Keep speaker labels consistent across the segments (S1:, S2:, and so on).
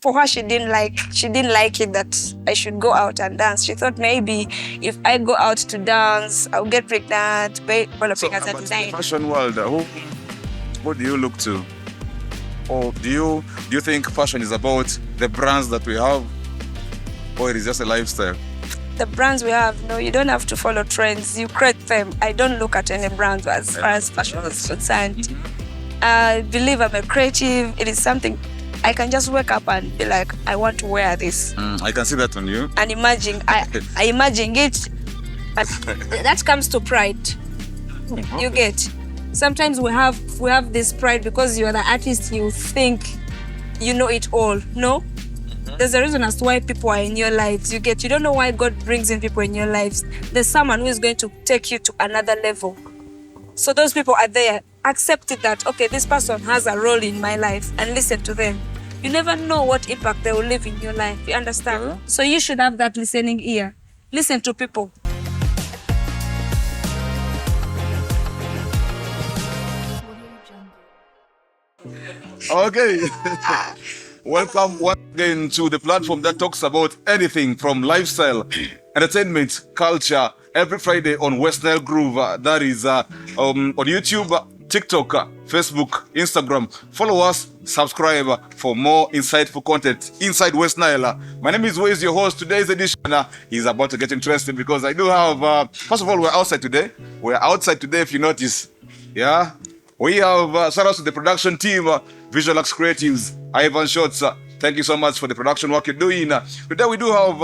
S1: for her, she didn't like it that I should go out and dance. She thought maybe if I go out to dance, I'll get pregnant.
S2: So,
S1: as a
S2: but in the
S1: designer.
S2: fashion world, who do you look to? Or do you think fashion is about the brands that we have, or it is just a lifestyle?
S1: The brands we have, no, you don't have to follow trends. You create them. I don't look at any brands as far as fashion is concerned. I believe I'm a creative. It is something I can just wake up and be like, I want to wear this.
S2: I can see that on you.
S1: And imagine, I imagine it. But that comes to pride. You get. Sometimes we have this pride because you are the artist. You think you know it all. No. There's a reason as to why people are in your lives. You don't know why God brings in people in your lives. There's someone who is going to take you to another level. So those people are there. Accept it that, okay, this person has a role in my life, and listen to them. You never know what impact they will leave in your life. You understand? Yeah. So you should have that listening ear. Listen to people.
S2: Okay. Welcome once again to the platform that talks about anything from lifestyle, entertainment, culture, every Friday on West Nile Groove. That is on YouTube, TikTok, Facebook, Instagram. Follow us, subscribe for more insightful content inside West Nile. My name is Waze, your host. Today's edition is about to get interesting because I do have, first of all, we're outside today. We're outside today, if you notice. Yeah. We have, shout out to the production team, Visual X Creatives, Ivan Shots. Thank you so much for the production work you're doing. Today we do have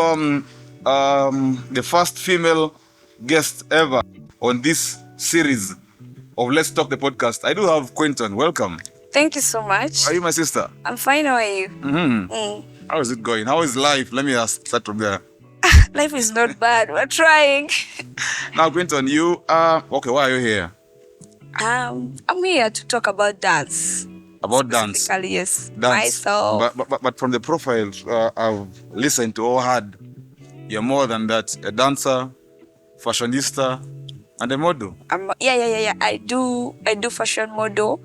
S2: the first female guest ever on this series of Let's Talk the Podcast. I do have Quinton. Welcome.
S1: Thank you so much.
S2: How are you, my sister?
S1: I'm fine. How are you?
S2: How is it going? How is life? Let me start from there.
S1: Life is not bad. We're trying.
S2: Now, Quinton, you are... Okay, why are you here?
S1: I'm here to talk about dance.
S2: About dance?
S1: Yes.
S2: Dance.
S1: Myself.
S2: But from the profiles I've listened to or heard, you're more than that. A dancer, fashionista, and a model.
S1: Yeah. I do fashion model.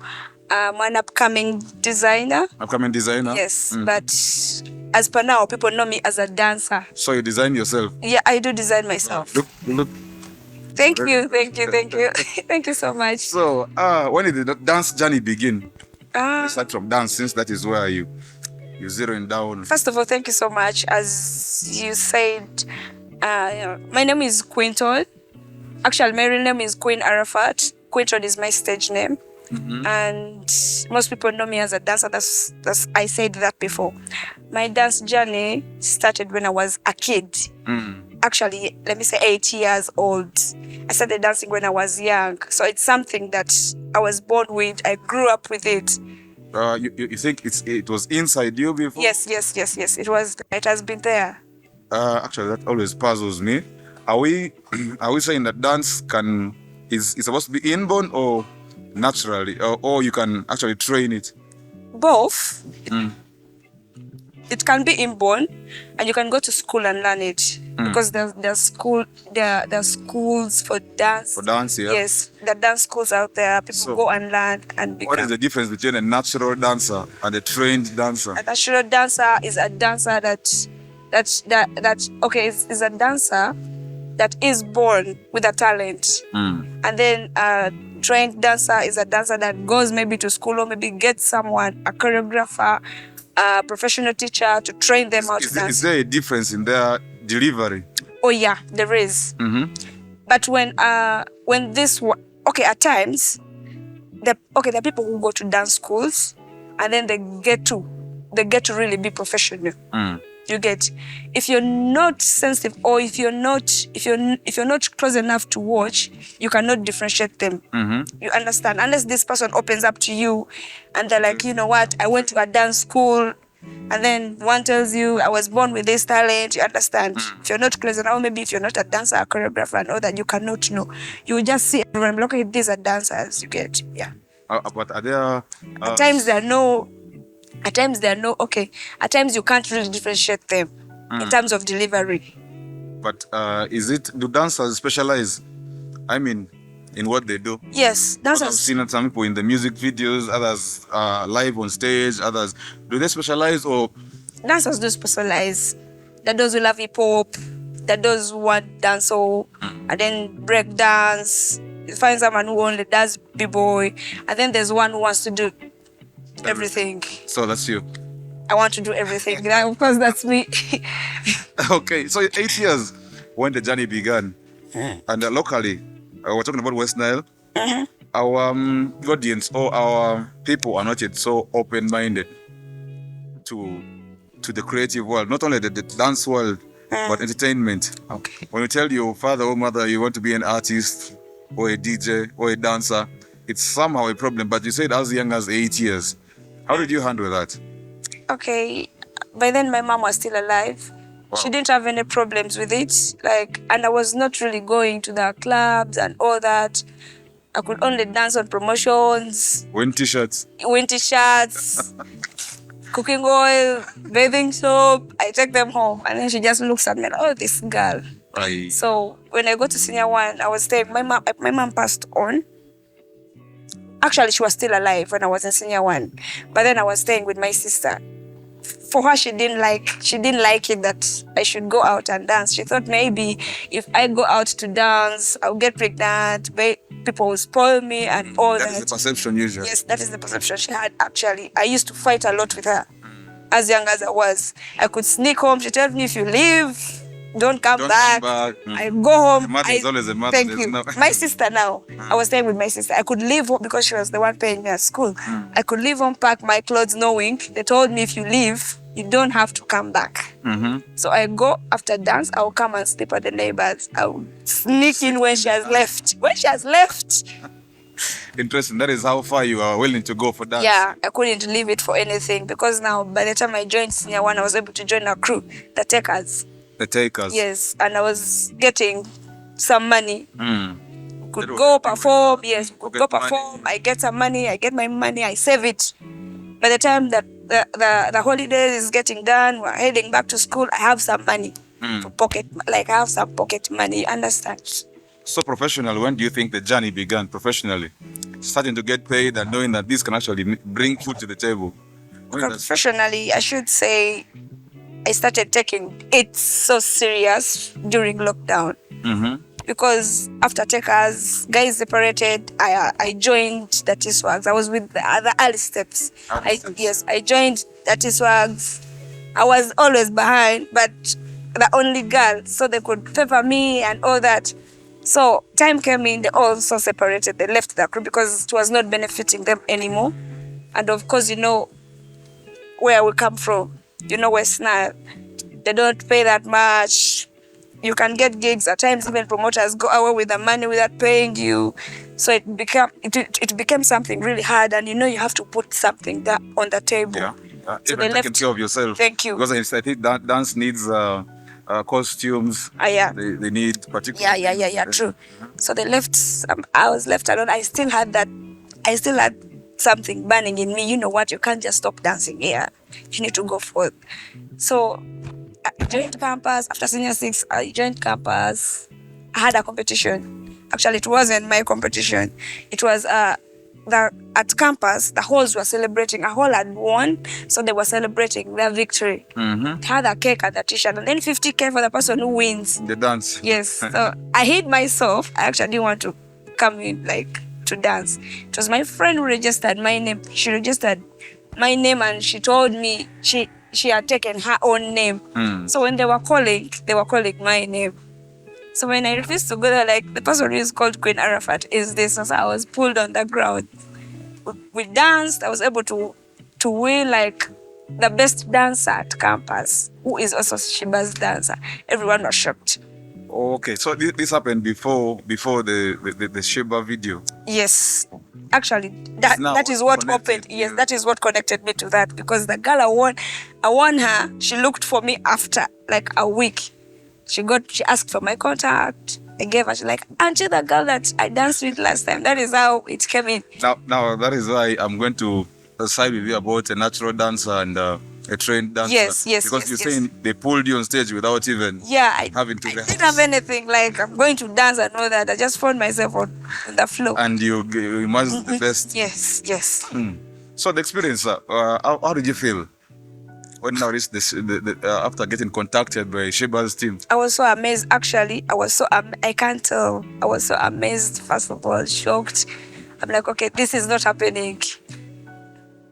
S1: I'm an upcoming designer.
S2: Upcoming designer?
S1: Yes, but as per now, people know me as a dancer.
S2: So you design yourself?
S1: Yeah, I do design myself.
S2: Look.
S1: Thank you. Thank you so much.
S2: So, when did the dance journey begin? Start from dance, since that is where you zeroing down.
S1: First of all, thank you so much. As you said, my name is Quinton. Actually, my real name is Queen Arafat. Quinton is my stage name. And most people know me as a dancer. That's I said that before. My dance journey started when I was a kid. Actually, let me say 8 years old. I started dancing when I was young. So it's something that I was born with. I grew up with it.
S2: You think it was inside you before?
S1: Yes. It has been there.
S2: Actually, that always puzzles me. Are we saying that dance is supposed to be inborn or naturally, or you can actually train it?
S1: Both. It can be inborn, and you can go to school and learn it. Because there's schools for dance. For dance, yeah. Yes, there are dance schools out there. People go and learn and become.
S2: What is the difference between a natural dancer and a trained dancer?
S1: A natural dancer is a dancer is a dancer that is born with a talent. And then a trained dancer is a dancer that goes maybe to school or maybe gets someone, a choreographer, a professional teacher to train them how to dance.
S2: Is there a difference in their delivery?
S1: Oh yeah, there is. But when this at times, there are people who go to dance schools and then they get to really be professional. You get, if you're not sensitive or if you're not close enough to watch, you cannot differentiate them. You understand? Unless this person opens up to you and they're like, you know what, I went to a dance school, and then one tells you, I was born with this talent. You understand? If you're not close enough, or maybe if you're not a dancer, a choreographer, and all that, you cannot know. You will just see everyone, look at these are dancers. You get, yeah.
S2: But are there?
S1: At times there are no. At times you can't really differentiate them in terms of delivery.
S2: But do dancers specialize? I mean, in what they do?
S1: Yes, dancers.
S2: I've seen some people in the music videos, others live on stage, others. Do they specialize or
S1: dancers do specialize. There are those who love hip hop, there are those who want dancehall, and then break dance. You find someone who only does b-boy, and then there's one who wants to do everything.
S2: So that's you.
S1: I want to do everything. Yeah, of course, that's me.
S2: Okay, so 8 years when the journey began, and locally, we're talking about West Nile. Our audience or our people are not yet so open-minded to the creative world, not only the dance world, but entertainment.
S1: Okay.
S2: When you tell your father or mother you want to be an artist or a DJ or a dancer, it's somehow a problem. But you said as young as 8 years. How did you handle that?
S1: Okay, by then my mom was still alive. Wow. She didn't have any problems with it. And I was not really going to the clubs and all that. I could only dance on promotions.
S2: Win t-shirts.
S1: Cooking oil, bathing soap. I take them home, and then she just looks at me like, oh, this girl.
S2: Aye.
S1: So when I got to senior one, I was staying. My mom passed on. Actually, she was still alive when I was in senior one, but then I was staying with my sister. For her, she didn't like it that I should go out and dance. She thought maybe if I go out to dance, I'll get pregnant, people will spoil me and all that.
S2: That is the perception usually.
S1: Yes, that is the perception she had actually. I used to fight a lot with her. As young as I was, I could sneak home. She told me, if you leave, don't come back. I go home.
S2: The mother is always a mother.
S1: Thank you. My sister now, I was staying with my sister. I could leave home because she was the one paying me at school. I could leave home, pack my clothes, knowing they told me, if you leave, you don't have to come back. So I go after dance, I'll come and sleep at the neighbors. I'll sneak in when she has left.
S2: Interesting. That is how far you are willing to go for dance.
S1: Yeah, I couldn't leave it for anything, because now by the time I joined senior one, I was able to join a crew, the Takers.
S2: The Takers.
S1: Yes, and I was getting some money. Could go perform. Yes, could go perform. I get some money. I get my money. I save it. By the time that the holidays is getting done, we're heading back to school, I have some money for pocket. I have some pocket money. You understand?
S2: So professional, when do you think the journey began professionally? Starting to get paid and knowing that this can actually bring food to the table.
S1: Professionally, I should say I started taking it so serious during lockdown. Because after Takers, guys separated, I joined the T-Swags. I was with the other early steps. I joined the T-Swags. I was always behind, but the only girl, so they could favor me and all that. So time came in, they also separated. They left the crew because it was not benefiting them anymore. And of course, you know where we come from. You know West Nile. They don't pay that much. You can get gigs. At times, even promoters go away with the money without paying you. So it became something really hard, and you have to put something on the table.
S2: Yeah.
S1: So
S2: even taking care of yourself.
S1: Thank you.
S2: Because I think that dance needs costumes.
S1: Yeah.
S2: They need particular.
S1: Yeah. True. So they left. I was left alone. I still had something burning in me. You know what? You can't just stop dancing here. You need to go forth. So I joined campus. After senior 6, I joined campus. I had a competition. Actually, it wasn't my competition. It was at campus, the halls were celebrating. A hall had won, so they were celebrating their victory. They had a cake and a t-shirt, and then 50K for the person who wins.
S2: The dance.
S1: Yes. So I hid myself. I actually didn't want to come in to dance. It was my friend who registered my name. She registered my name, and she told me she had taken her own name. So when they were calling my name. So when I refused to go there, the person who is called Queen Arafat is this. So I was pulled on the ground. We danced. I was able to win the best dancer at campus, who is also Sheebah's dancer. Everyone was shocked.
S2: Okay, so this happened before the Sheebah video.
S1: Yes, actually, that is what opened. Yes, that is what connected me to that, because the girl I won her. She looked for me after a week. She asked for my contact. I gave her. She's like, aren't you the girl that I danced with last time? That is how it came in.
S2: Now that is why I'm going to side with you about a natural dancer and a trained dancer.
S1: Yes.
S2: Because you're saying they pulled you on stage without even having to. I
S1: didn't have anything I'm going to dance and all that. I just found myself on the floor.
S2: And you emerged the best.
S1: Yes.
S2: So the experience, how did you feel when now this after getting contacted by Sheebah's team?
S1: I was so amazed. Actually, I was so I can't tell. I was so amazed. First of all, shocked. I'm like, okay, this is not happening.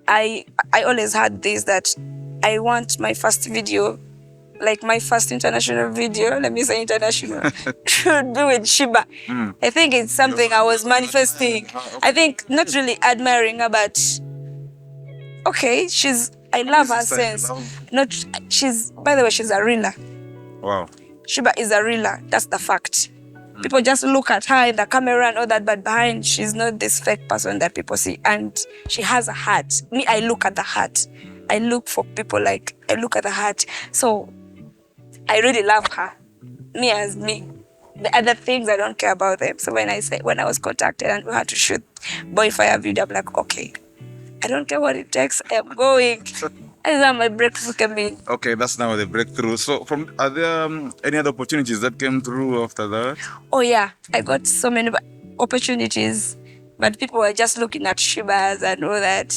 S1: I always had this that I want my first video, like my first international video. Let me say international should be with Sheebah. I think it's something I was manifesting. I think not really admiring her, but okay, I love her sense. Not she's, by the way, she's a reeler.
S2: Wow.
S1: Sheebah is a reeler. That's the fact. People just look at her in the camera and all that, but behind, she's not this fake person that people see. And she has a heart. Me, I look at the heart. I look for people like, I look at the heart. So I really love her. Me as me. The other things, I don't care about them. So when I was contacted and we had to shoot Boy Fire video, I'm like, okay, I don't care what it takes. I'm going. And then my breakthrough came in.
S2: Okay, that's now the breakthrough. So, are there any other opportunities that came through after that?
S1: Oh yeah, I got so many opportunities, but people were just looking at Sheebahs and all that.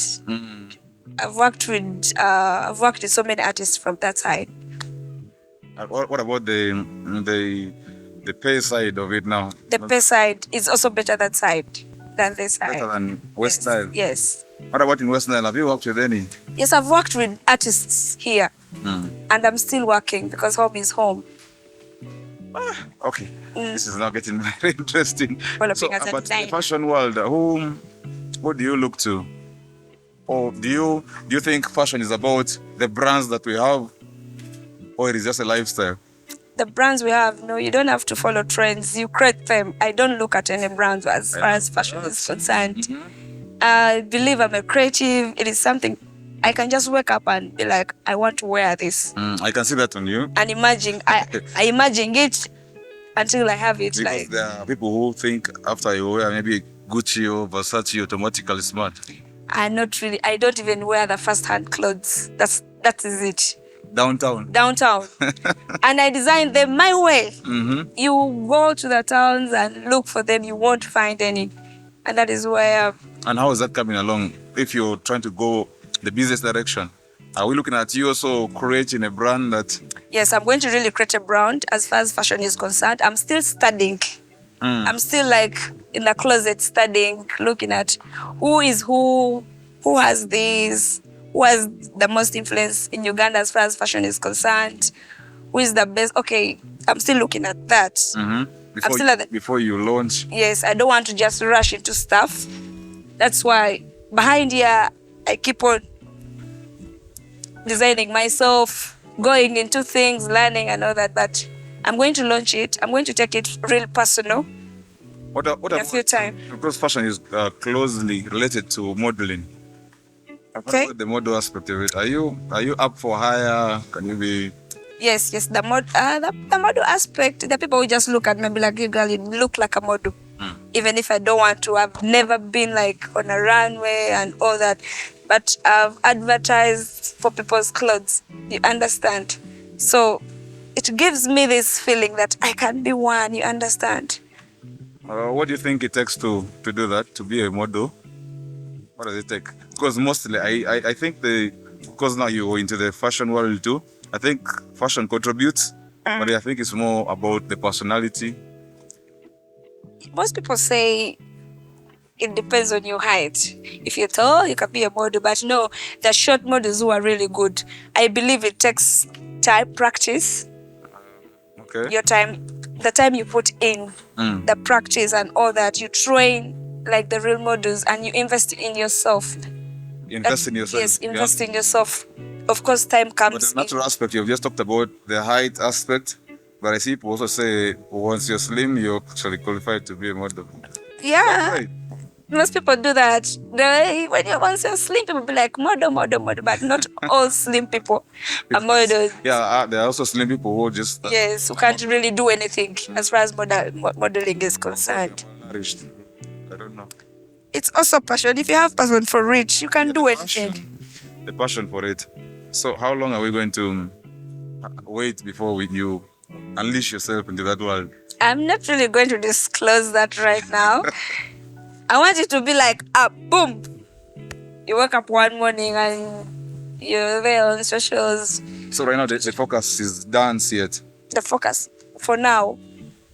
S1: I've worked with so many artists from that side.
S2: What about the pay side of it now?
S1: The pay side is also better than this side.
S2: Better than West Nile?
S1: Yes.
S2: What about in West Nile? Have you worked with any?
S1: Yes, I've worked with artists here. And I'm still working because home is home.
S2: Okay. This is now getting very interesting.
S1: But
S2: in the fashion world, who do you look to? Or do you think fashion is about the brands that we have, or it is just a lifestyle?
S1: The brands we have, no, you don't have to follow trends. You create them. I don't look at any brands as far as fashion is concerned. I believe I'm a creative. It is something I can just wake up and be like, I want to wear this.
S2: I can see that on you.
S1: And imagine, I imagine it until I have it.
S2: Because there are people who think after you wear maybe Gucci or Versace, automatically smart.
S1: Not really. I don't even wear the first-hand clothes. That is it.
S2: Downtown.
S1: And I design them my way. You go to the towns and look for them, you won't find any. And that is where...
S2: And how is that coming along? If you're trying to go the business direction, are we looking at you also creating a brand that...
S1: Yes, I'm going to really create a brand as far as fashion is concerned. I'm still studying. I'm still like in the closet studying, looking at who has this, who has the most influence in Uganda as far as fashion is concerned, who is the best. Okay, I'm still looking at that.
S2: Before you launch.
S1: Yes, I don't want to just rush into stuff. That's why behind here, I keep on designing myself, going into things, learning and all that. But I'm going to launch it. I'm going to take it real personal.
S2: What
S1: in a few time.
S2: Because fashion is closely related to modeling.
S1: Okay.
S2: The model aspect of it. Are you up for hire? Can you be?
S1: Yes. The model aspect. The people will just look at me and be like, "You girl, you look like a model." Even if I don't want to, I've never been like on a runway and all that. But I've advertised for people's clothes. You understand? So it gives me this feeling that I can be one. You understand?
S2: What do you think it takes to do that, to be a model? What does it take? Because mostly, I think because now you're into the fashion world too, I think fashion contributes, but I think it's more about the personality.
S1: Most people say it depends on your height. If you're tall, you can be a model, but no, the short models who are really good, I believe it takes time, practice.
S2: Okay.
S1: Your time, the time you put in, the practice and all that, you train like the real models and you invest in yourself.
S2: Invest in yourself.
S1: Yes, invest in yourself. Of course, time comes.
S2: But the natural aspect, you've just talked about the height aspect, but I see people also say once you're slim, you're actually qualified to be a model.
S1: Yeah.
S2: Right.
S1: Most people do that. Once you're slim, people be like, model, but not all slim people are models.
S2: Yeah, there are also slim people who just...
S1: yes, who can't really do anything as far as modeling is concerned.
S2: I don't know.
S1: It's also passion. If you have passion for it, you can do anything.
S2: The passion for it. So how long are we going to wait before you unleash yourself into that world?
S1: I'm not really going to disclose that right now. I want it to be like, boom. You wake up one morning and You're there on socials.
S2: So right now the focus is dance yet.
S1: The focus for now.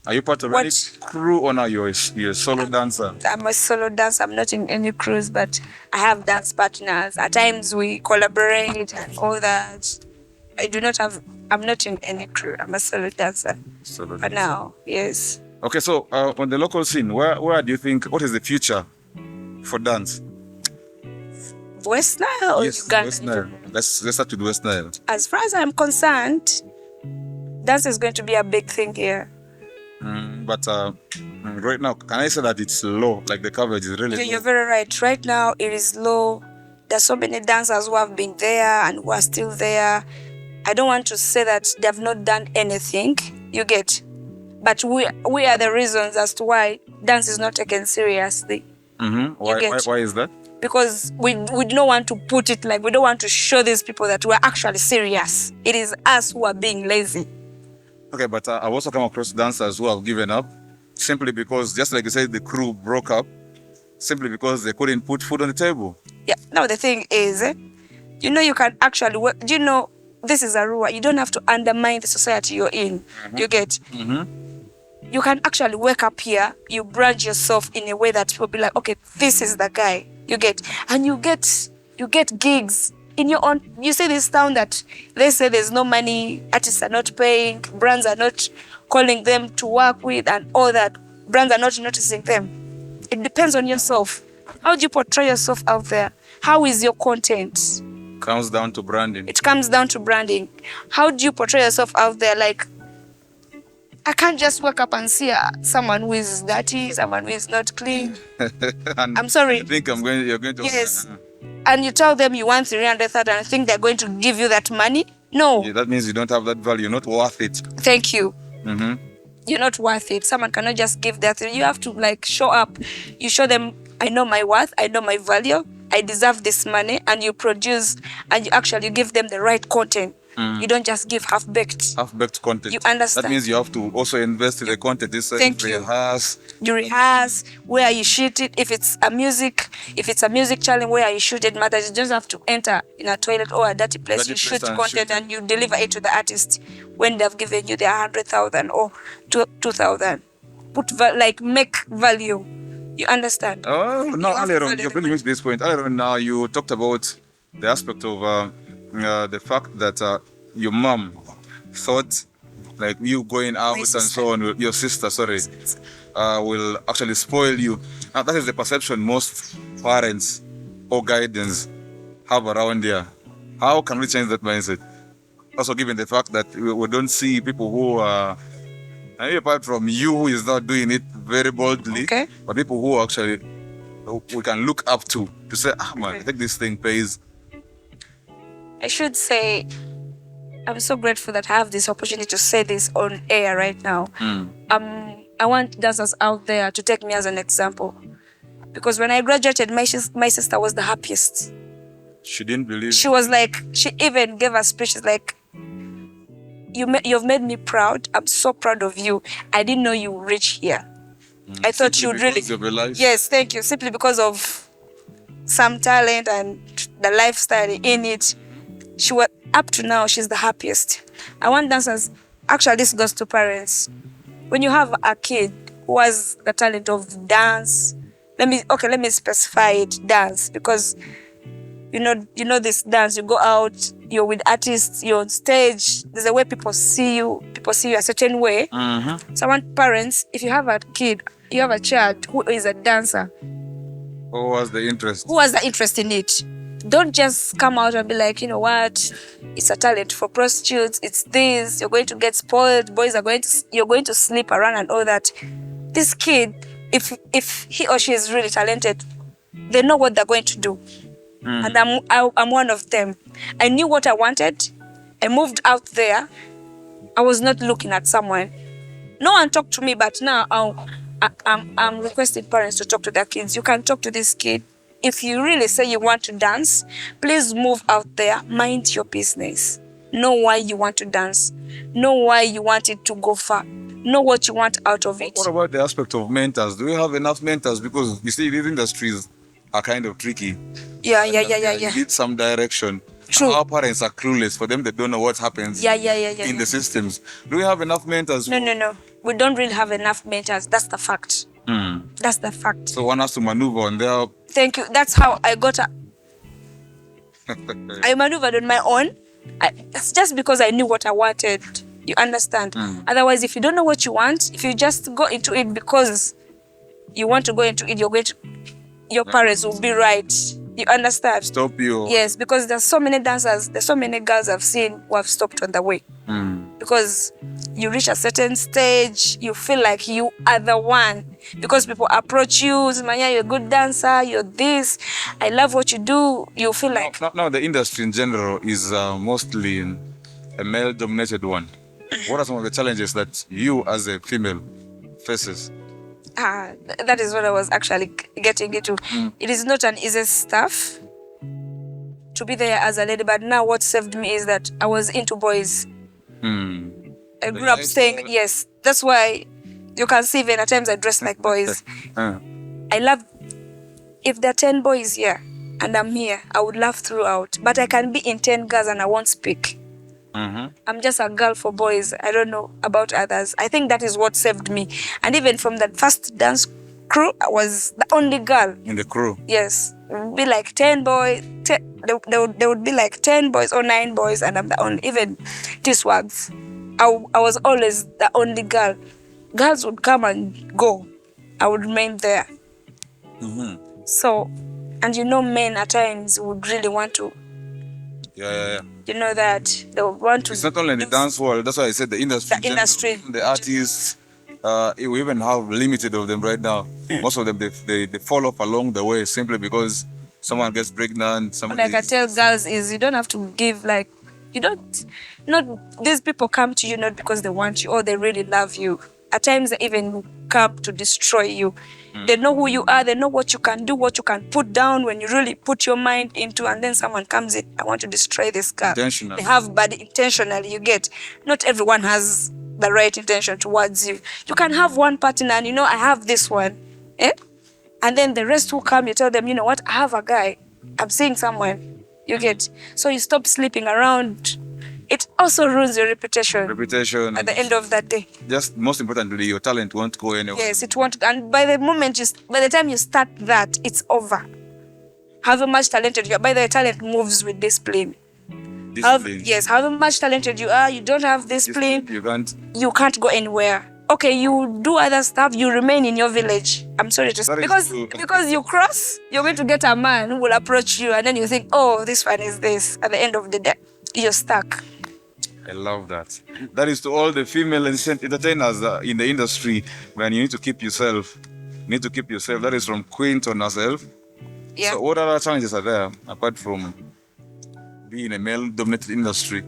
S2: Are you part of any crew or now you're a solo dancer?
S1: I'm a solo dancer. I'm not in any crews, but I have dance partners. At times we collaborate and all that. I'm not in any crew. I'm a solo dancer.
S2: Solo
S1: For
S2: dancer.
S1: now, yes.
S2: Okay, so on the local scene, where do you think, what is the future for dance?
S1: West Nile or
S2: Yes,
S1: Uganda?
S2: West Nile. Let's start with West Nile.
S1: As far as I'm concerned, dance is going to be a big thing here.
S2: But right now, can I say that it's low? Like the coverage is really low?
S1: You're very right. Right now, it is low. There's so many dancers who have been there and who are still there. I don't want to say that they have not done anything. You get, but we are the reasons as to why dance is not taken seriously.
S2: Why is that?
S1: Because we don't want to put it like, we don't want to show these people that we're actually serious. It is us who are being lazy.
S2: Okay, but I've also come across dancers who have given up simply because, just like you said, the crew broke up simply because they couldn't put food on the table.
S1: Yeah. Now the thing is, you can actually work. This is a rule. You don't have to undermine the society you're in. You get. You can actually wake up here. You brand yourself in a way that people be like, okay, this is the guy. You get, and you get gigs in your own. You see this town that they say there's no money, artists are not paying, brands are not calling them to work with, and all that. Brands are not noticing them. It depends on yourself. How do you portray yourself out there? How is your content?
S2: Comes down to branding.
S1: It comes down to branding. How do you portray yourself out there? Like, I can't just wake up and see someone who is dirty, someone who is not clean. I'm sorry.
S2: I think you're going to...
S1: Yes. And you tell them you want 300,000 and think they're going to give you that money? No.
S2: Yeah, that means you don't have that value. You're not worth it.
S1: Thank you. You're not worth it. Someone cannot just give that. You have to show up. You show them, I know my worth, I know my value, I deserve this money, and you produce and you actually give them the right content. You don't just give half-baked.
S2: Half-baked content.
S1: You understand?
S2: That means you have to also invest in the content.
S1: Thank you.
S2: Rehearse.
S1: You rehearse, where you shoot it. If it's a music challenge, where you shoot it matters. You just have to enter in a toilet or a dirty place. You shoot content and you deliver it to the artist when they've given you their 100,000 or 2,000. Make value. You understand?
S2: Oh, no, earlier on, you're bringing me to this point. Earlier on now, you talked about the aspect of the fact that your mom thought like you going out and so on, your sister, will actually spoil you. Now, that is the perception most parents or guardians have around here. How can we change that mindset? Also, given the fact that we don't see people who are, apart from you who is not doing it very boldly, but people who actually we can look up to say, man, I think this thing pays.
S1: I should say, I'm so grateful that I have this opportunity to say this on air right now. I want dancers out there to take me as an example. Because when I graduated, my sister was the happiest.
S2: She didn't believe.
S1: She was like, she even gave us speeches like, you've made me proud. I'm so proud of you. I didn't know you would reach here. I thought you'd really...
S2: Of your life?
S1: Yes, thank you. Simply because of some talent and the lifestyle in it. She was, up to now, she's the happiest. I want dancers, actually this goes to parents. When you have a kid who has the talent of dance, let me specify it, dance, because you know this dance, you go out, you're with artists, you're on stage, there's a way people see you a certain way. So I want parents, if you have a kid, you have a child who is a dancer.
S2: Who has the interest?
S1: Who has the interest in it? Don't just come out and be like, you know what, it's a talent for prostitutes, it's this, you're going to get spoiled, you're going to sleep around and all that. This kid, if he or she is really talented, they know what they're going to do. And I'm one of them. I knew what I wanted. I moved out there. I was not looking at someone. No one talked to me, but now I'm requesting parents to talk to their kids. You can talk to this kid. If you really say you want to dance, please move out there, mind your business. Know why you want to dance. Know why you want it to go far. Know what you want out of it.
S2: What about the aspect of mentors? Do we have enough mentors? Because you see, these industries are kind of tricky.
S1: Yeah.
S2: You need some direction.
S1: True.
S2: Our parents are clueless. For them, they don't know what happens in the systems. Do we have enough mentors?
S1: No. We don't really have enough mentors. That's the fact. That's the fact.
S2: So one has to maneuver on their...
S1: Thank you. That's how I got I maneuvered on my own. It's just because I knew what I wanted. You understand? Otherwise, if you don't know what you want, if you just go into it because you want to go into it, your parents will be right. You understand?
S2: Stop you.
S1: Yes, because there's so many dancers, there's so many girls I've seen who have stopped on the way. Because you reach a certain stage, you feel like you are the one. Because people approach you, Manya, you're a good dancer, you're this, I love what you do. You feel like...
S2: Now the industry in general is mostly a male-dominated one. What are some of the challenges that you as a female faces?
S1: That is what I was actually getting into. It is not an easy stuff to be there as a lady, but now what saved me is that I was into boys. I grew up saying, yes, that's why you can see even at times I dress like boys. I love, if there are 10 boys here and I'm here, I would laugh throughout, but I can be in 10 girls and I won't speak. I'm just a girl for boys. I don't know about others. I think that is what saved me. And even from that first dance crew, I was the only girl.
S2: In the crew?
S1: Yes. It would be like 10 boys. There would be like 10 boys or 9 boys, and I'm the only. Even T-Swags. I was always the only girl. Girls would come and go. I would remain there. So, and you know, men at times would really want to. You know that they want to...
S2: It's not only in the dance world, that's why I said the industry.
S1: The industry.
S2: The artists, we even have limited of them right now. Most of them, they fall off along the way simply because someone gets pregnant.
S1: What I can tell girls is you don't have to give like... These people come to you not because they want you or they really love you. At times they even come to destroy you. They know who you are, they know what you can do, what you can put down when you really put your mind into, and then someone comes in, I want to destroy this girl.
S2: Intentionally.
S1: They have bad intentionally, you get. Not everyone has the right intention towards you. You can have one partner and I have this one. And then the rest who come, you tell them, you know what, I have a guy. I'm seeing someone. You get. So you stop sleeping around. It also ruins your reputation. At the end of that day.
S2: Just most importantly, your talent won't go anywhere.
S1: Yes, it won't. And by the time you start that, it's over. However much talented you are, by the way, talent moves with discipline. However much talented you are, you don't have discipline. You can't go anywhere. Okay, you do other stuff, you remain in your village. I'm sorry to say. Because you cross, you're going to get a man who will approach you and then you think, oh, this one is this. At the end of the day, you're stuck.
S2: I love that. That is to all the female entertainers in the industry, when you need to keep yourself. That is from Quinton herself.
S1: Yeah.
S2: So what other challenges are there apart from being a male-dominated industry?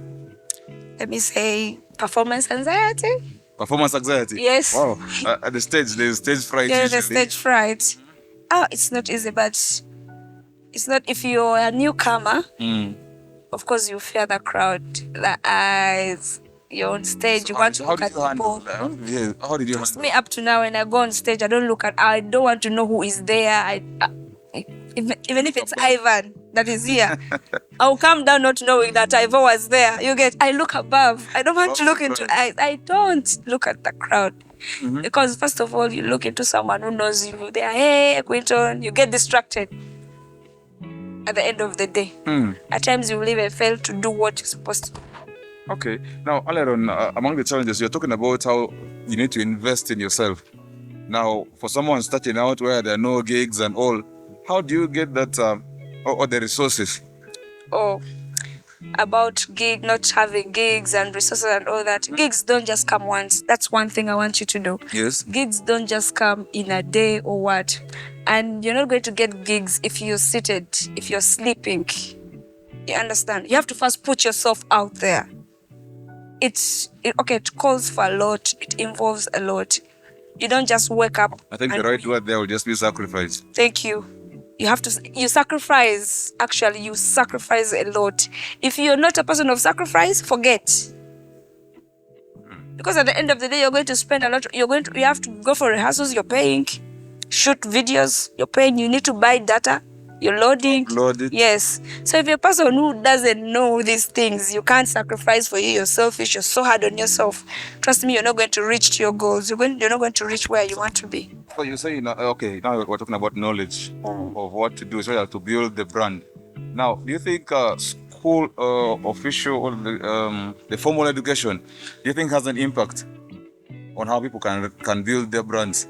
S1: Let me say performance anxiety.
S2: Performance anxiety?
S1: Yes.
S2: Wow. At the stage, there's stage fright.
S1: Yeah, the stage fright. It's not easy, but it's not if you're a newcomer. Of course, you fear the crowd, the eyes. You're on stage.
S2: So
S1: you want to look at people.
S2: How did you handle
S1: me up to now? When I go on stage, I don't want to know who is there. Even if it's Ivan that is here, I'll come down not knowing that Ivan was there. You get. I look above. I don't want to look into eyes. I don't look at the crowd because first of all, you look into someone who knows you. They are, hey, Quinton. You get distracted. At the end of the day, at times you will even fail to do what you're supposed to do.
S2: Okay. Now, earlier on, among the challenges, you're talking about how you need to invest in yourself. Now, for someone starting out where there are no gigs and all, how do you get that or the resources?
S1: About not having gigs and resources and all that. Gigs don't just come once. That's one thing I want you to know.
S2: Yes.
S1: Gigs don't just come in a day or what. And you're not going to get gigs if you're seated, if you're sleeping. You understand? You have to first put yourself out there. It calls for a lot. It involves a lot. You don't just wake up.
S2: I think the right word there will just be sacrifice.
S1: Thank you. You sacrifice. Actually, you sacrifice a lot. If you're not a person of sacrifice, forget. Because at the end of the day, you're going to spend a lot. You have to go for rehearsals, you're paying. Shoot videos, you're paying. You need to buy data. you're loading.
S2: Upload it.
S1: Yes. So if you're a person who doesn't know these things, you can't sacrifice for you, you're selfish, you're so hard on yourself. Trust me, you're not going to reach to your goals. You're not going to reach where you want to be.
S2: So you say, okay, now we're talking about knowledge of what to do so that to build the brand. Now, do you think school official or the formal education, do you think has an impact on how people can build their brands?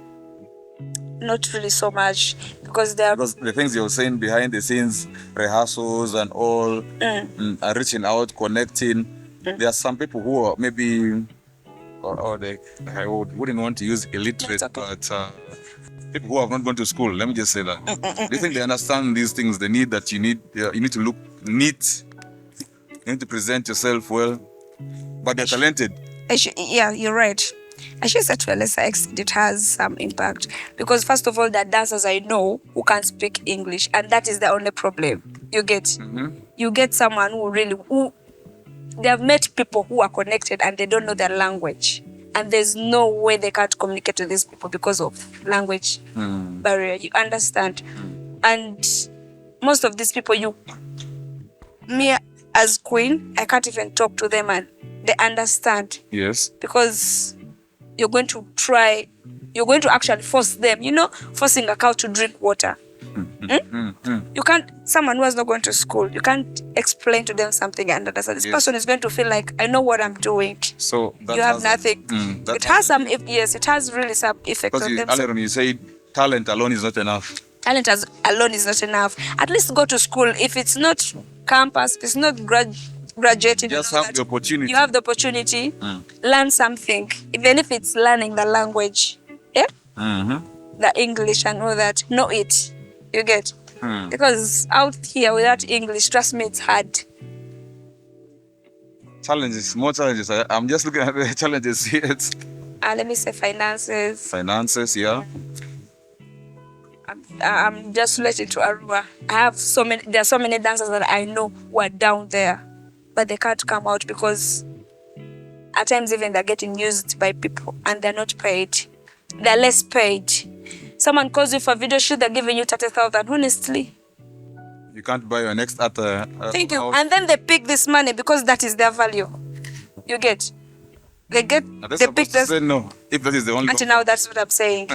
S1: Not really so much because
S2: the things you're saying behind the scenes, rehearsals and all, reaching out, connecting. There are some people who are maybe, I wouldn't want to use illiterate, but people who have not gone to school. Let me just say that. Do you think they understand these things? The need that you need to look neat, you need to present yourself well, but they're talented.
S1: Yeah, you're right. I should say to a lesser extent it has some impact because first of all, there are dancers I know who can't speak English, and that is the only problem. You get you get someone who they have met people who are connected and they don't know their language, and there's no way they can't communicate with these people because of language barrier. You understand? And most of these people, me as queen, I can't even talk to them and they understand.
S2: Yes.
S1: Because you're going to actually force them, forcing a cow to drink water. You can't, someone who has not gone to school, you can't explain to them something and understand. This person is going to feel like, I know what I'm doing.
S2: So
S1: you have nothing. It has it has really some effect on them.
S2: Earlier on you said talent alone is not enough.
S1: Talent alone is not enough. At least go to school. If it's not campus, if it's not graduating,
S2: just have the opportunity.
S1: You have the opportunity, learn something, even if it's learning the language, the English and all that. Know it. You get? Because out here without English, trust me, it's hard.
S2: Challenges, more challenges. I'm just looking at the challenges here.
S1: Let me say finances.
S2: Finances, yeah.
S1: I'm just related to Aruba. There are so many dancers that I know who are down there, but they can't come out because at times even they're getting used by people and they're not paid. They're less paid. Someone calls you for a video shoot, they're giving you 30,000. Honestly,
S2: you can't buy your next art.
S1: Thank you. And then they pick this money because that is their value. You get? They pick this.
S2: No, if that is the only.
S1: Until now, that's what I'm saying.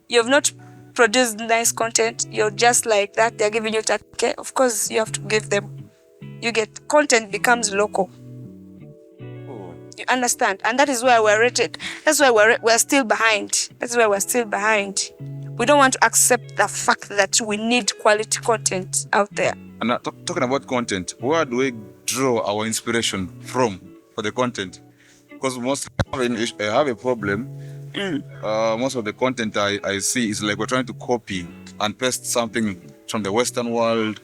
S1: You have not produced nice content. You're just like that. They're giving you 30K. Of course, you have to give them. You get content becomes local. You understand? And that is why we're rated. That's why we're still behind. That's why we're still behind. We don't want to accept the fact that we need quality content out there.
S2: And talking about content, where do we draw our inspiration from for the content? Because most I have a problem. Most of the content I see is like we're trying to copy and paste something from the Western world,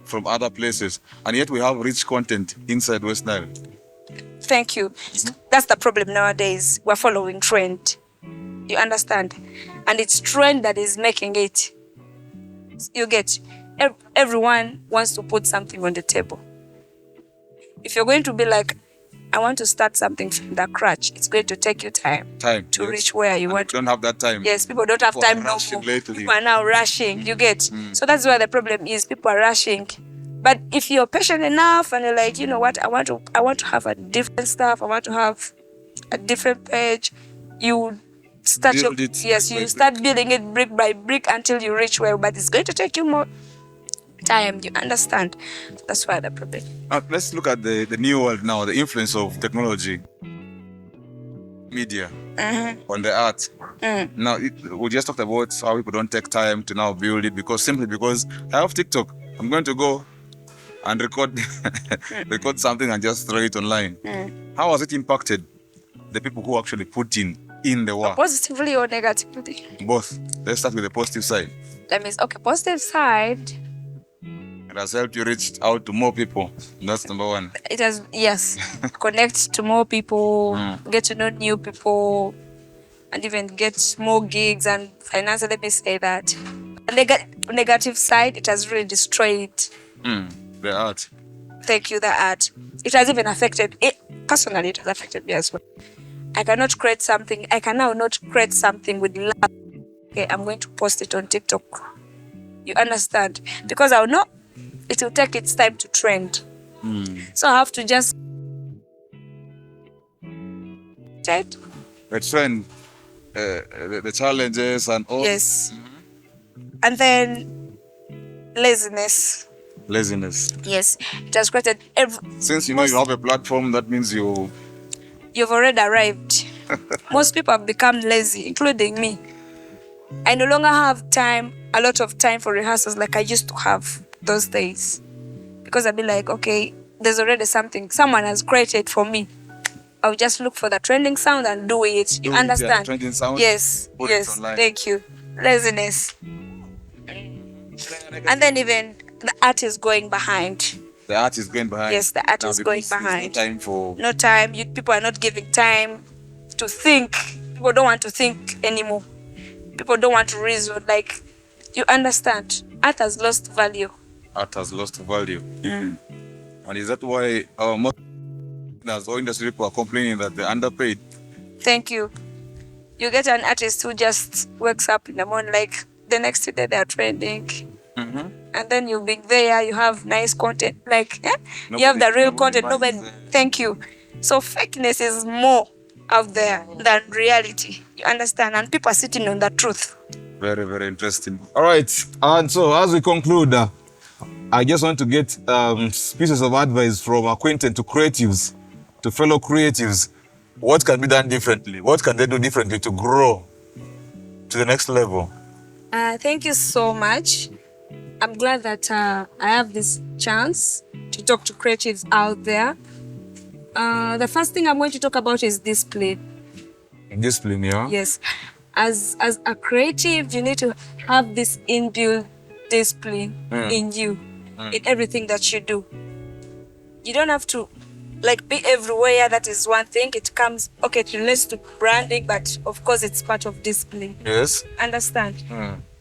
S2: from other places, and yet we have rich content inside West Nile.
S1: Thank you. That's the problem nowadays. We're following trend. You understand? And it's trend that is making it. You get? Everyone wants to put something on the table. If you're going to be like, I want to start something from the scratch, it's going to take you time to reach where you want.
S2: Don't have that time.
S1: Yes, people don't have time no more. People are now rushing. You get? So that's where the problem is. People are rushing. But if you're patient enough and you're like, you know what, I want to have a different stuff. I want to have a different page. You start you start building it brick by brick until you reach where. But it's going to take you more time. You understand? That's why the problem.
S2: Let's look at the new world now. The influence of technology, media, on the art. Now we just talked about how people don't take time to now build it simply because I have TikTok. I'm going to go and record something and just throw it online. How has it impacted the people who actually put in the work?
S1: Positively or negatively?
S2: Both. Let's start with the positive side.
S1: Positive side.
S2: It has helped you reach out to more people. That's number one.
S1: It has, yes. Connect to more people, get to know new people, and even get more gigs and finance. Let me say that. Negative side, it has really destroyed
S2: the art.
S1: Thank you, the art. It has even affected it. Personally, it has affected me as well. I can now not create something with love. Okay, I'm going to post it on TikTok. You understand? Because I know it will take its time to trend. So I have to just
S2: the trend, the challenges and all.
S1: Yes. And then laziness. Yes. It has created
S2: Since you know you have a platform, that means you've
S1: already arrived. Most people have become lazy, including me. I no longer have a lot of time for rehearsals like I used to have those days. Because I'd be like, okay, there's already something someone has created for me. I'll just look for the trending sound and do it. You understand?
S2: Yeah, trending sound.
S1: Yes.
S2: Put
S1: yes.
S2: it online.
S1: Thank you. Laziness. And then even the art is going behind.
S2: The art is going behind.
S1: Yes, the art is going behind. No time. People are not giving time to think. People don't want to think anymore. People don't want to reason. Like, you understand? Art has lost value.
S2: Art has lost value. And is that why most industry people are complaining that they're underpaid?
S1: Thank you. You get an artist who just wakes up in the morning, like the next day they're trending. And then you'll be there, you have nice content. Like, you have the real content. Thank you. So fakeness is more out there than reality. You understand? And people are sitting on the truth.
S2: Very, very interesting. All right. And so as we conclude, I just want to get pieces of advice from Quinton to creatives, to fellow creatives. What can be done differently? What can they do differently to grow to the next level?
S1: Thank you so much. I'm glad that I have this chance to talk to creatives out there. The first thing I'm going to talk about is discipline.
S2: Discipline, yeah?
S1: Yes. As a creative, you need to have this inbuilt discipline in you, in everything that you do. You don't have to be everywhere. That is one thing. It relates to branding, but of course it's part of discipline.
S2: Yes.
S1: Understand?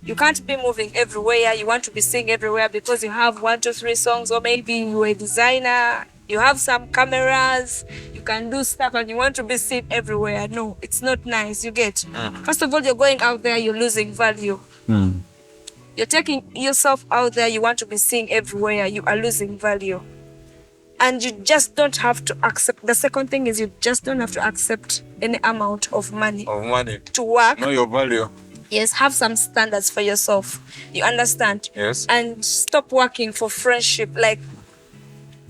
S1: You can't be moving everywhere. You want to be singing everywhere because you have 1, 2, 3 songs, or maybe you're a designer, you have some cameras, you can do stuff and you want to be seen everywhere. No, it's not nice, you get. First of all, you're going out there, you're losing value. You're taking yourself out there, you want to be seen everywhere, you are losing value. And you just don't have to accept. The second thing is you just don't have to accept any amount of money. To work.
S2: Know your value.
S1: Yes, have some standards for yourself. You understand?
S2: Yes.
S1: And stop working for friendship. Like,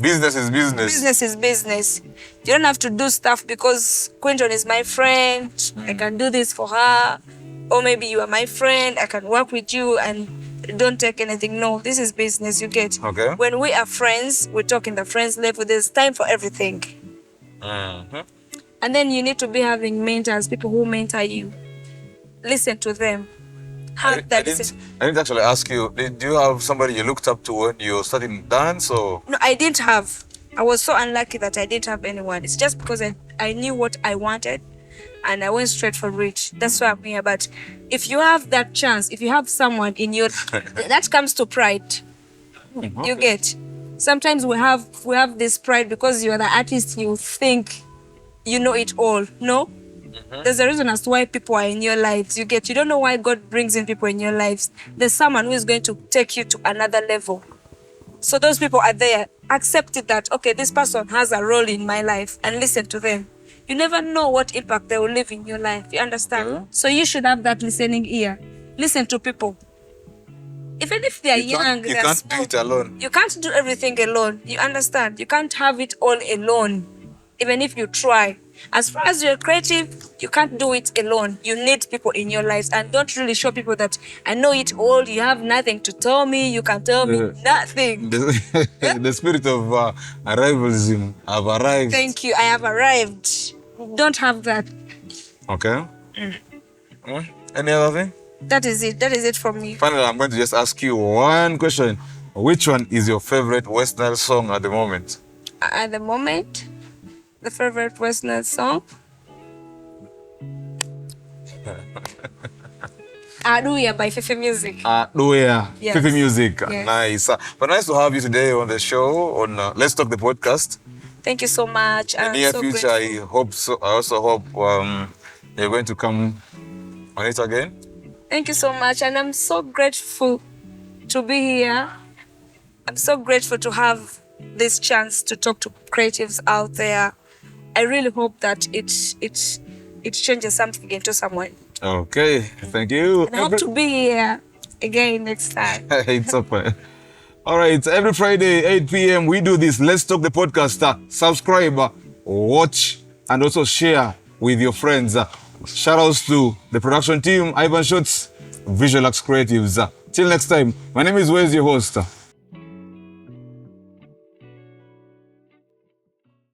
S2: business is business.
S1: Business is business. You don't have to do stuff because Quinton is my friend. I can do this for her. Or maybe you are my friend. I can work with you and don't take anything. No, this is business, you get.
S2: Okay.
S1: When we are friends, we talk in the friends level. There's time for everything. And then you need to be having mentors, people who mentor you. Listen to them.
S2: I didn't actually ask you, do you have somebody you looked up to when you started dance or?
S1: No, I didn't have. I was so unlucky that I didn't have anyone. It's just because I knew what I wanted and I went straight for it. That's why I'm here. But if you have that chance, if you have someone in your, that comes to pride. You get. Sometimes we have this pride because you are the artist, you think you know it all. No? There's a reason as to why people are in your lives. You get. You don't know why God brings in people in your lives. There's someone who is going to take you to another level. So those people are there. Accept it that, okay, this person has a role in my life and listen to them. You never know what impact they will leave in your life. You understand? So you should have that listening ear. Listen to people. Even if they are young,
S2: you can't do it alone.
S1: You can't do everything alone. You understand? You can't have it all alone, even if you try. As far as you're creative, you can't do it alone. You need people in your lives, and don't really show people that I know it all. You have nothing to tell me. You can tell me nothing.
S2: The spirit of arrivalism. I've arrived.
S1: Thank you. I have arrived. Don't have that.
S2: Okay. Any other thing?
S1: That is it. That is it from me.
S2: Finally, I'm going to just ask you one question. Which one is your favorite Western song at the moment?
S1: At the moment? The favorite Western song? Aduya by Fefe Music.
S2: Aduya,
S1: yes.
S2: Fefe Music.
S1: Yes.
S2: Nice. But nice to have you today on the show on Let's Talk the podcast.
S1: Thank you so much.
S2: In the near future, I hope so. I also hope you're going to come on it again.
S1: Thank you so much, and I'm so grateful to be here. I'm so grateful to have this chance to talk to creatives out there. I really hope that it changes something into someone.
S2: Okay, thank you.
S1: And I hope to be here again next time.
S2: It's okay. All right, every Friday, 8 p.m., we do this. Let's Talk the podcast. Subscribe, watch, and also share with your friends. Shout outs to the production team, Ivan Schutz, Visual X Creatives. Till next time, my name is Wes, your host.